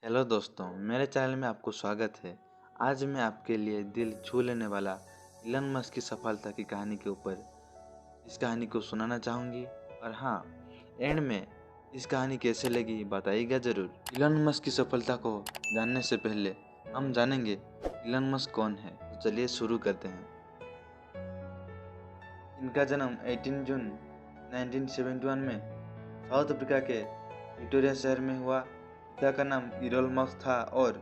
Hello दोस्तों, मेरे channel में आपको स्वागत है। आज मैं आपके लिए दिल छू लेने वाला इलन मस्क की सफलता की कहानी के ऊपर इस कहानी को सुनाना चाहूँगी। और हाँ, एंड में इस कहानी कैसे लगी बताइएगा ज़रूर। इलन मस्क की सफलता को जानने से पहले हम जानेंगे इलन मस्क कौन है। तो चलिए शुरू करते हैं। इनका जन्म 18 जून 1971 में साउथ अफ्रीका के विक्टोरिया शहर में हुआ। पिता का नाम इरोल मस्क था और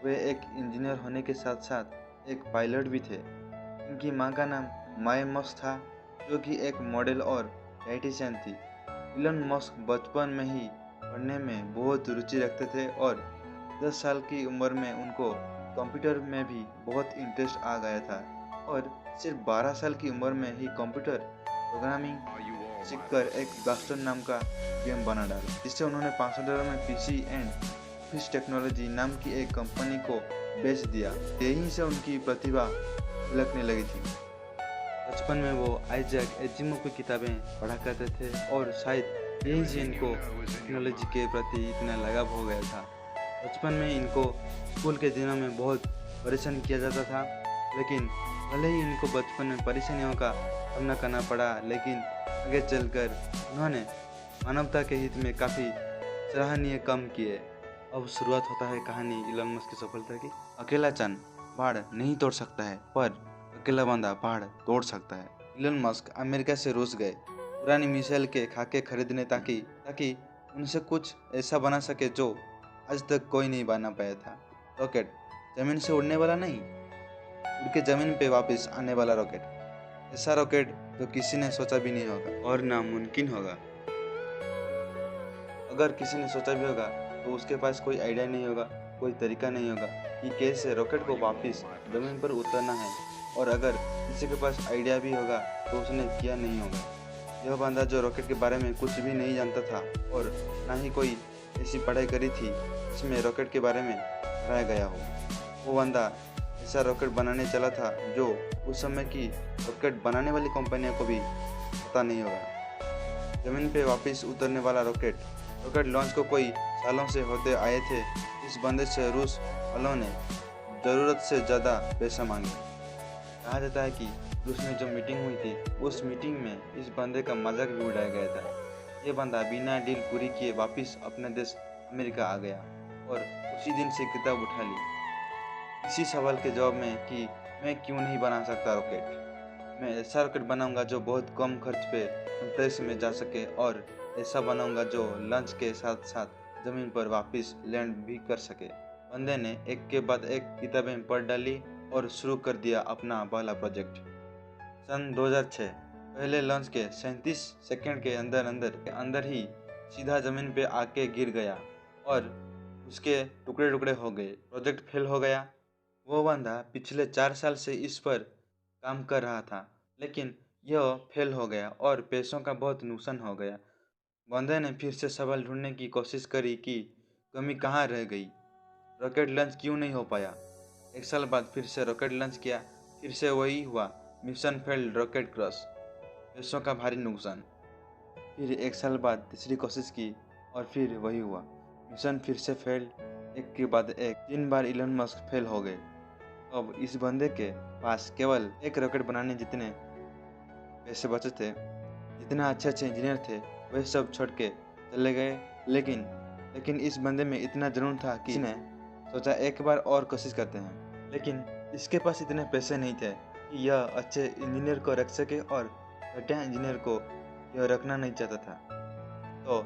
वे एक इंजीनियर होने के साथ साथ एक पायलट भी थे। इनकी मां का नाम माय मस्क था, जो कि एक मॉडल और डाइटिशियन थी। इलन मस्क बचपन में ही पढ़ने में बहुत रुचि रखते थे और 10 साल की उम्र में उनको कंप्यूटर में भी बहुत इंटरेस्ट आ गया था और सिर्फ 12 साल की उम्र में ही कंप्यूटर प्रोग्रामिंग सीखकर एक ब्लास्टर नाम का गेम बना डाला, जिससे उन्होंने $500 में पीसी एंड फिश टेक्नोलॉजी नाम की एक कंपनी को बेच दिया। यहीं से उनकी प्रतिभा झलकने लगी थी। बचपन में वो आइजैक एजिमोव की किताबें पढ़ा करते थे और शायद यहीं से इनको टेक्नोलॉजी के प्रति इतना लगाव हो गया था। बचपन में इनको स्कूल के दिनों में बहुत परेशान किया जाता था, लेकिन भले ही इनको बचपन में परेशानियों का सामना करना पड़ा, लेकिन आगे चलकर उन्होंने मानवता के हित में काफ़ी सराहनीय काम किए। अब शुरुआत होता है कहानी इलन मस्क की सफलता की। अकेला चंद पहाड़ नहीं तोड़ सकता है, पर अकेला बंदा पहाड़ तोड़ सकता है। इलन मस्क अमेरिका से रूस गए पुरानी मिसाइल के खाके खरीदने ताकि उनसे कुछ ऐसा बना सके जो आज तक कोई नहीं बना पाया था। रॉकेट, जमीन से उड़ने वाला नहीं, उड़ के जमीन पे वापस आने वाला रॉकेट। ऐसा रॉकेट जो किसी ने सोचा भी नहीं होगा और नामुमकिन होगा। अगर किसी ने सोचा भी होगा तो उसके पास कोई आइडिया नहीं होगा, कोई तरीका नहीं होगा कि कैसे रॉकेट को वापस जमीन पर उतरना है। और अगर किसी के पास आइडिया भी होगा तो उसने किया नहीं होगा। यह बंदा जो रॉकेट के बारे में कुछ भी नहीं जानता था और ना ही कोई ऐसी पढ़ाई करी थी जिसमें रॉकेट के बारे में पढ़ाया गया हो, वो बंदा ऐसा रॉकेट बनाने चला था जो उस समय की रॉकेट बनाने वाली कंपनियों को भी पता नहीं होगा। जमीन पे वापस उतरने वाला रॉकेट लॉन्च को कोई सालों से होते आए थे। इस बंदे से रूस वालों ने ज़रूरत से ज़्यादा पैसा मांगे। कहा जाता है कि रूस में जो मीटिंग हुई थी, उस मीटिंग में इस बंदे का मजाक भी उड़ाया गया था। ये बंदा बिना डील पूरी किए वापस अपने देश अमेरिका आ गया और उसी दिन से किताब उठा ली इसी सवाल के जवाब में कि मैं क्यों नहीं बना सकता रॉकेट। मैं ऐसा रॉकेट बनाऊंगा जो बहुत कम खर्च पे अंतरिक्ष में जा सके और ऐसा बनाऊंगा जो लॉन्च के साथ साथ ज़मीन पर वापस लैंड भी कर सके। बंदे ने एक के बाद एक किताबें पढ़ डाली और शुरू कर दिया अपना पहला प्रोजेक्ट। सन 2006 पहले लॉन्च के 37 सेकंड के अंदर ही सीधा ज़मीन पे आके गिर गया और उसके टुकड़े टुकड़े हो गए। प्रोजेक्ट फेल हो गया। वो बंदा पिछले 4 साल से इस पर काम कर रहा था, लेकिन यह फेल हो गया और पैसों का बहुत नुकसान हो गया। बंदे ने फिर से सवाल ढूंढने की कोशिश करी कि कमी कहाँ रह गई, रॉकेट लॉन्च क्यों नहीं हो पाया। 1 साल बाद फिर से रॉकेट लॉन्च किया, फिर से वही हुआ, मिशन फेल्ड, रॉकेट क्रैश, पैसों का भारी नुकसान। फिर 1 साल बाद तीसरी कोशिश की और फिर वही हुआ, मिशन फिर से फेल्ड। एक के बाद एक 3 बार इलन मस्क फेल हो गए। अब इस बंदे के पास केवल एक रॉकेट बनाने जितने पैसे बचे थे, जितने अच्छे इंजीनियर थे वह सब छोड़ के चले गए। लेकिन इस बंदे में इतना जुनून था कि इसने सोचा एक बार और कोशिश करते हैं। लेकिन इसके पास इतने पैसे नहीं थे कि यह अच्छे इंजीनियर को रख सके और घटिया इंजीनियर को यह रखना नहीं चाहता था। तो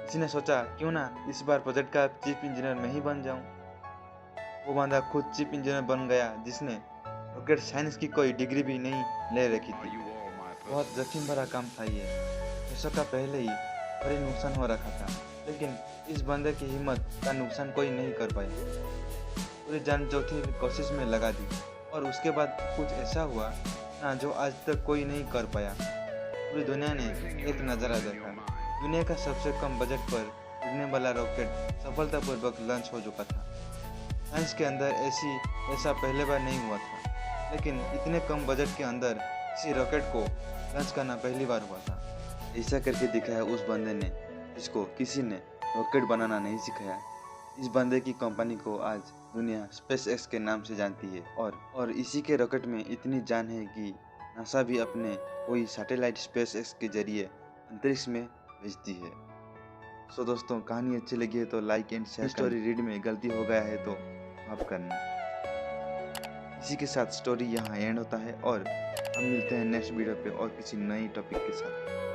इसने सोचा क्यों ना इस बार प्रोजेक्ट का चीफ इंजीनियर मैं ही बन जाऊं। वो बंदा खुद चीफ इंजीनियर बन गया, जिसने रॉकेट साइंस की कोई डिग्री भी नहीं ले रखी थी। बहुत जोखिम भरा काम था ये। पैसों का पहले ही भारी नुकसान हो रखा था, लेकिन इस बंदे की हिम्मत का नुकसान कोई नहीं कर पाया। पूरी जान जो थी कोशिश में लगा दी और उसके बाद कुछ ऐसा हुआ ना जो आज तक कोई नहीं कर पाया। पूरी दुनिया ने एक नज़ारा देखा। दुनिया का सबसे कम बजट पर उड़ने वाला रॉकेट सफलतापूर्वक लॉन्च हो चुका था। साइंस के अंदर ऐसा पहले बार नहीं हुआ था, लेकिन इतने कम बजट के अंदर किसी रॉकेट को लॉन्च करना पहली बार हुआ था। ऐसा करके दिखाया उस बंदे ने जिसको किसी ने रॉकेट बनाना नहीं सिखाया। इस बंदे की कंपनी को आज दुनिया स्पेस एक्स के नाम से जानती है और इसी के रॉकेट में इतनी जान है कि नासा भी अपने कोई सैटेलाइट स्पेस एक्स के जरिए अंतरिक्ष में भेजती है। सो दोस्तों, कहानी अच्छी लगी है तो like and share. Story read में गलती हो गया है तो माफ करना। इसी के साथ स्टोरी यहाँ एंड होता है और हम मिलते हैं नेक्स्ट वीडियो पे और किसी नई टॉपिक के साथ।